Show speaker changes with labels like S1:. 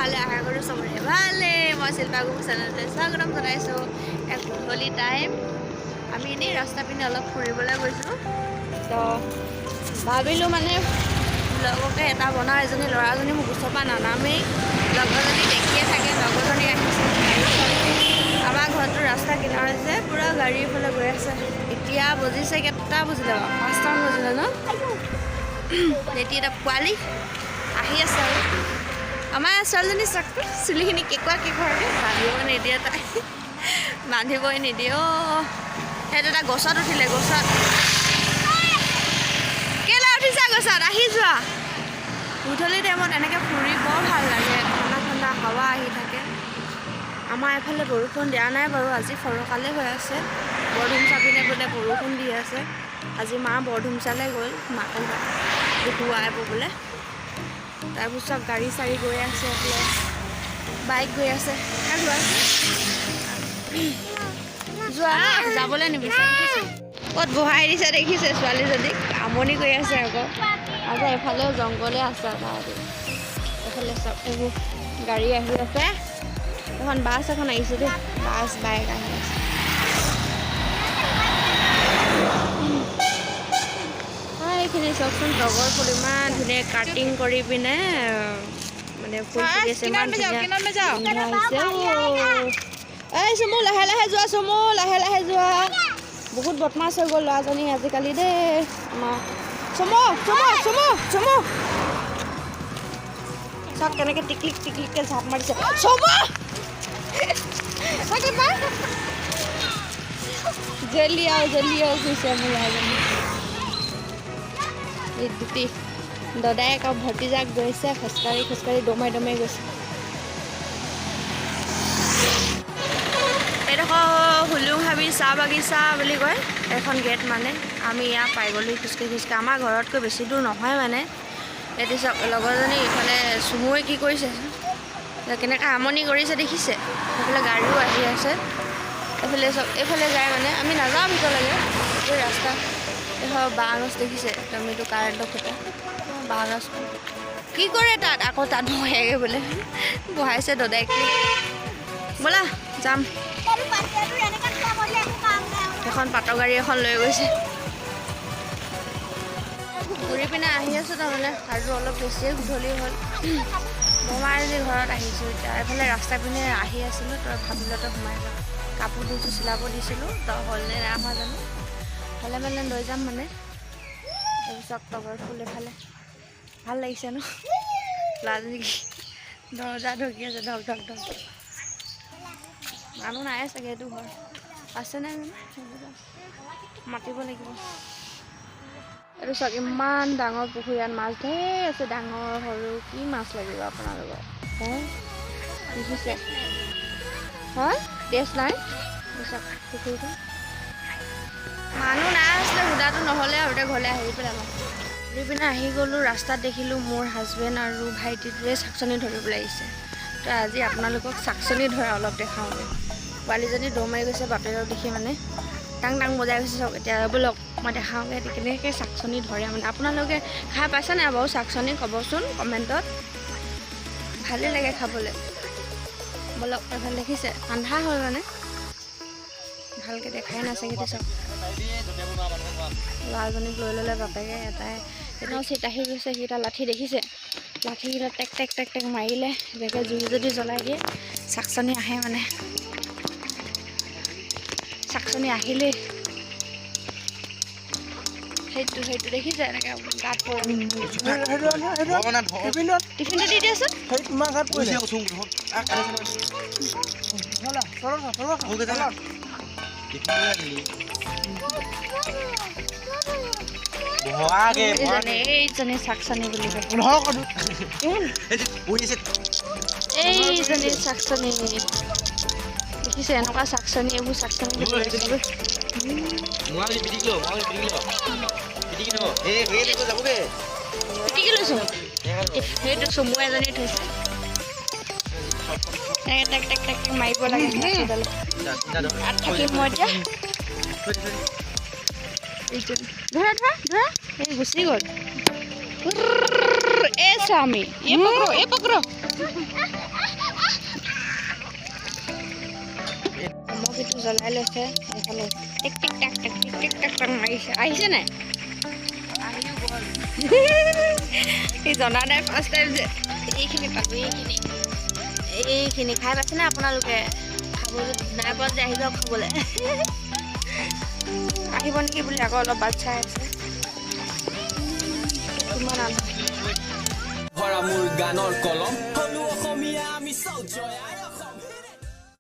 S1: ভালে আশা কৰোঁ চবৰে ভালে মই শিল্পাগু চেনেলতে স্বাগতম জনাইছোঁ এক গধূলি টাইম আমি এনেই ৰাস্তা পিনে অলপ ফুৰিবলৈ গৈছোঁ তো ভাবিলোঁ মানে লগকে এটা বনাওঁ এজনী ল'ৰাজনী মোক ওচৰৰ পৰা নানামেই লগৰজনী দেখিয়ে থাকে লগৰজনী আহিছে আমাৰ ঘৰটো ৰাস্তা কিনাৰত যে পূৰা গাড়ীৰ ফালে গৈ আছে এতিয়া বজিছে কেইটা বজিলে বাৰু 5টামান বজিলে ন এতিয়া এটা পোৱালি আহি আছে আৰু আমাৰ ছোৱালীজনী চাকটো চুলিখিনি কেঁকুৱাকৈ বান্ধিব নিদিয়ে তাই বান্ধিবই নিদিয়ে অ' সেইটো এটা গছত উঠিলে গছত কেলৈ উঠিছা গছত আহি যোৱা গধূলি টাইমত এনেকৈ ফুৰি বৰ ভাল লাগে ঠাণ্ডা ঠাণ্ডা হাৱা আহি থাকে আমাৰ এফালে বৰষুণ দিয়া নাই বাৰু আজি ফৰকালে হৈ আছে বৰধুমচা পিনে বোলে বৰষুণ দি আছে আজি মা বৰধুমচালৈ গ'ল মাকক ধুৱাই বোলে তাৰপিছত গাড়ী চাৰি গৈ আছে এইফালে বাইক গৈ আছে যোৱা যাবলৈ নিবিচাৰে ক'ত বহাই দিছে দেখিছে ছোৱালীজনীক আমনি কৰি আছে আকৌ এফালেও জংঘলে আছে এফালে চব এইবোৰ গাড়ী আহি আছে এখন বাছ এখন আহিছে দেই বাছ বাইক আহি আছে এইখিনি চাওকচোন তগৰ ফুল ইমান ধুনীয়া কাটিং কৰি পিনে মানে ফুল ফুলি আছে ইমান এই চমু লাহে লাহে যোৱা চমু লাহে লাহে যোৱা বহুত বদমাছ হৈ গ'ল ল'ৰাজনী আজিকালি দেই আমাৰ চমু চমু চমু চমু চাওক কেনেকৈ টিকলিককৈ ঝাপ মাৰিছে চমু জেলিয়াও গৈছে মোৰ ল'ৰাজনী এই দুটি দদায়েক আৰু ভতিজাক গৈছে খোজকাঢ়ি দমাই গৈছে এইডোখৰ হুলুংহাবি চাহ বাগিচা বুলি কয় এখন গেট মানে আমি ইয়াত পাই গ'লোঁ খোজকাঢ়ি আমাৰ ঘৰতকৈ বেছি দূৰ নহয় মানে এতিয়া চাওক লগৰজনী ইফালে চুমুৱে কি কৰিছে কেনেকৈ আমনি কৰিছে দেখিছে সেইফালে গাড়ীও আহি আছে এইফালে চাওক এইফালে যায় মানে আমি নাযাওঁ ভিতৰলৈকে এই ৰাস্তা এইফালে বাঁহ গছ দেখিছে তুমিতো কাৰেণ্টৰ খুঁটা বাঁহ গছ কি কৰে তাত আকৌ তাত বহেগৈ বোলে বহাইছে দদায়েকে ব'লা যাম এখন পাটৰ গাড়ী এখন লৈ গৈছে ঘূৰি পিনে আহি আছোঁ তাৰমানে আৰু অলপ বেছিয়ে গধূলি হ'ল বমাৰ আজি ঘৰত আহিছোঁ এতিয়া এইফালে ৰাস্তা পিনে আহি আছিলোঁ তই ভাবিলতে সোমাই যাওঁ কাপোৰ দুযোৰ চিলাব দিছিলোঁ তই হ'লনে নাই হোৱা জানো ভালে মানে লৈ যাম মানে তাৰপিছত তগৰ ফুল এফালে ভাল লাগিছে ন ল'ৰাজনী দৰজা ঢকি আছে ধক মানুহ নাই চাগে এইটো ঘৰ আছে নাই মাতিব লাগিব এইটো চাওক ইমান ডাঙৰ পুখুৰী ইয়াত মাছ ধেৰ আছে ডাঙৰ সৰু কি মাছ লাগিব আপোনালোকৰ দেখিছে হয় টেষ্ট নাই চাওক পুখুৰীটো মানুহ নাই আছিলে সুদাটো নহ'লে আৰু ঘৰলৈ আহি পেলাম ঘূৰি পিনে আহি গ'লোঁ ৰাস্তাত দেখিলোঁ মোৰ হাজবেণ্ড আৰু ভাইটিটোৱে চাকচনি ধৰিবলৈ আহিছে তো আজি আপোনালোকক চাকচনি ধৰা অলপ দেখাওঁগৈ পোৱালীজনী দৌৰ মাৰি গৈছে বাপেৰক দেখি মানে টাং বজাই গৈছে চাওক এতিয়া ব'লক মই দেখাওঁগৈ কেনেকৈ চাকচনি ধৰে মানে আপোনালোকে খাই পাইছে নাই বাৰু চাকচনি ক'বচোন কমেণ্টত ভালেই লাগে খাবলৈ ব'লক এফালে দেখিছে আন্ধা হ'ল মানে ভালকৈ দেখাই নাচাগে চাওক ল'ৰাজনীক লৈ ল'লে বাপেকে এটাই এনেও চিট আহি গৈছে সেইকেইটা লাঠি দেখিছে লাঠিকেইটা টেক মাৰিলে এনেকৈ জুই যদি জ্বলাই দিয়ে চাকচনি আহে মানে চাকচনি আহিলেই সেইটো দেখিছে এনেকৈ গাত টিফিনটো দি দিয়াচোন এইজনী চাকচনি বুলি কয় এইজনী চাকচনি দেখিছে এনেকুৱা চাকচনি এইবোৰ চাকচনি পিটিকি লৈছোঁ সেইটো চমু এজনী থৈছে এনেকৈ টেক মাৰিব লাগে থাকিম মই এতিয়া ধৰা এই গুচি গ'ল ए स्वामी ये पकड़ो জ্বলাই লৈছে এইফালে টিক টিক টাক টাক টিক টিক টাক টাক মাৰিছে আহিছে নাই সি জনা নাই ফাৰ্ষ্ট টাইম যে এইখিনি পালোঁ এইখিনি খাই পাইছেনে আপোনালোকে খাব নাই পোৱা যে আহি যাওক খাবলৈ আহিব নেকি বুলি আকৌ অলপ বাট চাই আছে কিমান
S2: ভৰা মোৰ গানৰ কলম হলো অসমীয়া আমি চৌজয়া